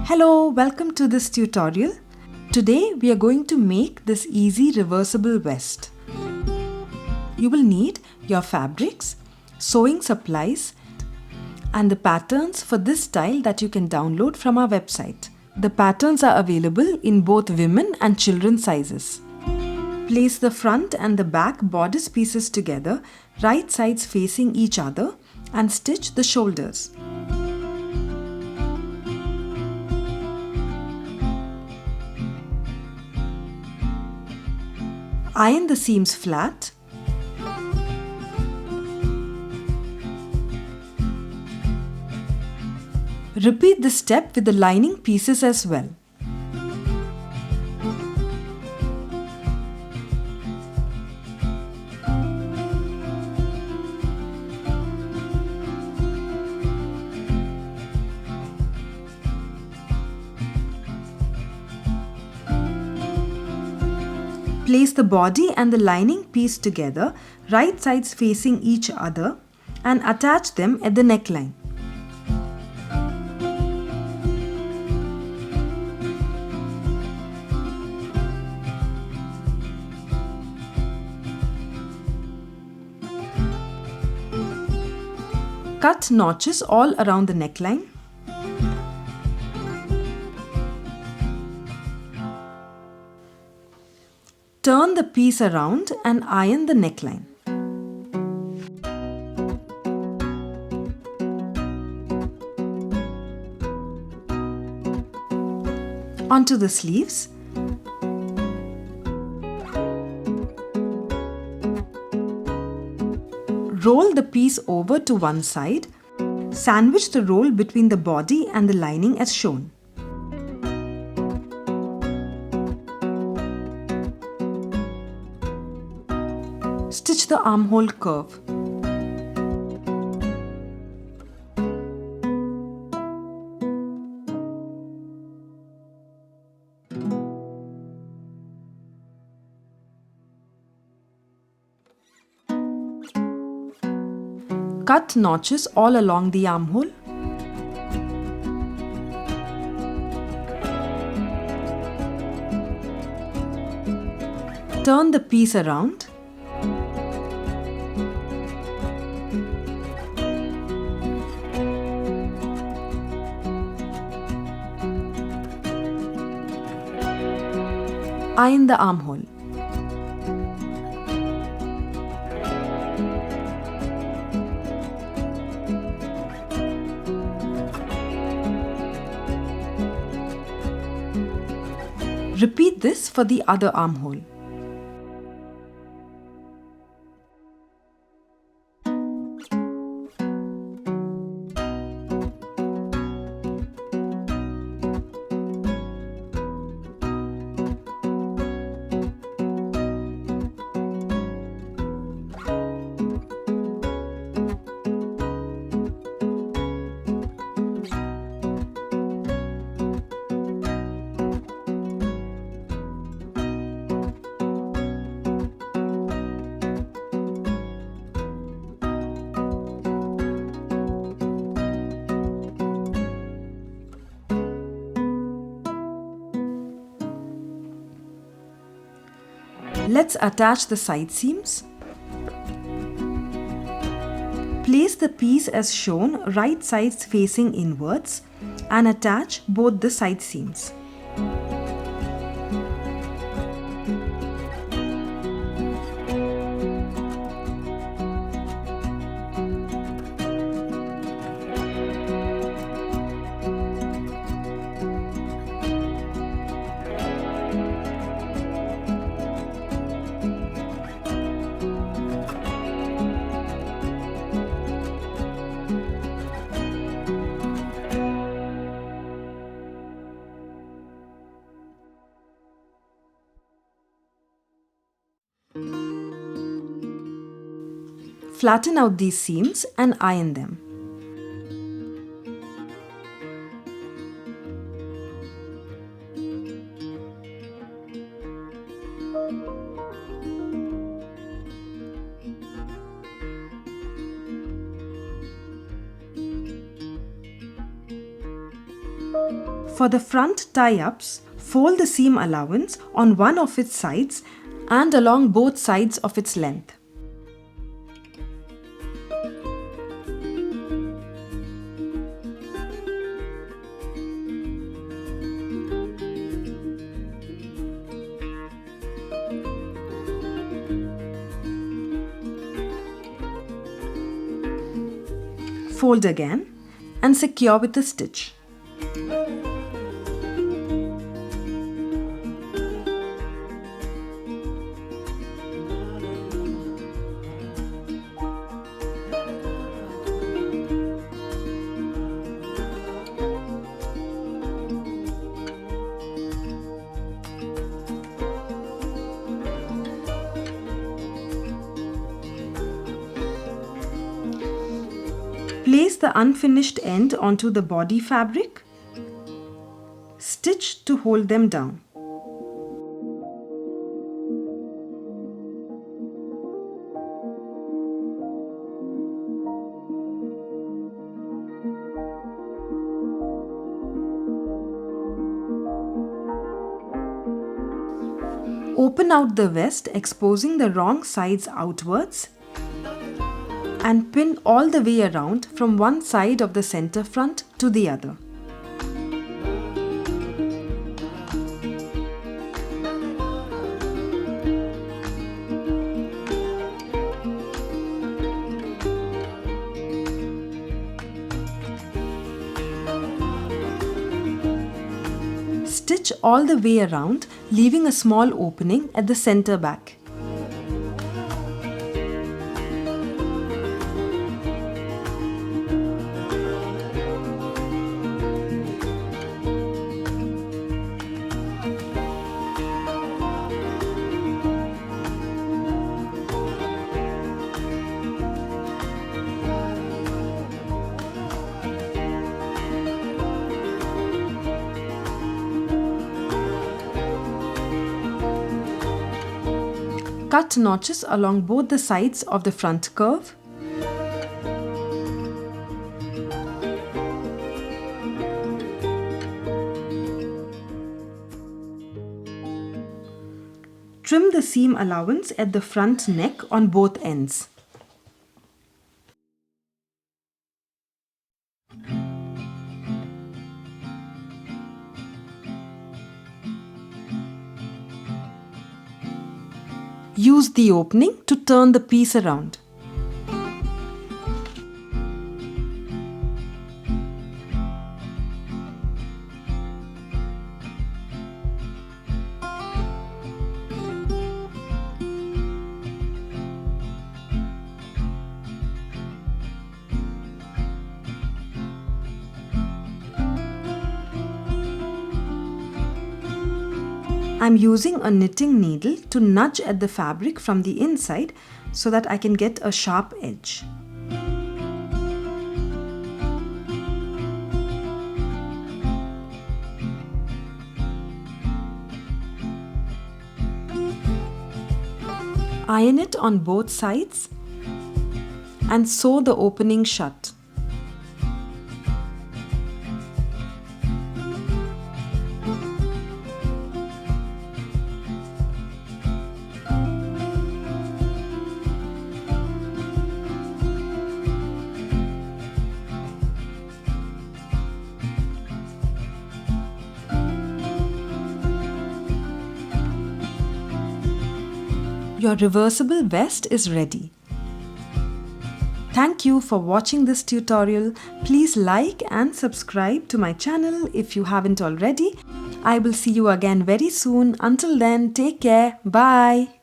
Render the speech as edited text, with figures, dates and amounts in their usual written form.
Hello, welcome to this tutorial. Today we are going to make this easy reversible vest. You will need your fabrics, sewing supplies, and the patterns for this style that you can download from our website. The patterns are available in both women and children sizes. Place the front and the back bodice pieces together, right sides facing each other, and stitch the shoulders. Iron the seams flat. Repeat this step with the lining pieces as well. Place the body and the lining piece together, right sides facing each other, and attach them at the neckline. Cut notches all around the neckline. Turn the piece around and iron the neckline. Onto the sleeves. Roll the piece over to one side. Sandwich the roll between the body and the lining as shown. Stitch the armhole curve. Cut notches all along the armhole. Turn the piece around. Iron the armhole. Repeat this for the other armhole. Let's attach the side seams. Place the piece as shown, right sides facing inwards, and attach both the side seams. Flatten out these seams and iron them. For the front tie-ups, fold the seam allowance on one of its sides and along both sides of its length. Fold again and secure with a stitch. Place the unfinished end onto the body fabric. Stitch to hold them down. Open out the vest, exposing the wrong sides outwards, and pin all the way around from one side of the center front to the other. Stitch all the way around, leaving a small opening at the center back. Cut notches along both the sides of the front curve. Trim the seam allowance at the front neck on both ends. Use the opening to turn the piece around. I'm using a knitting needle to nudge at the fabric from the inside so that I can get a sharp edge. Iron it on both sides and sew the opening shut. Your reversible vest is ready. Thank you for watching this tutorial. Please like and subscribe to my channel if you haven't already. I will see you again very soon. Until then, take care. Bye.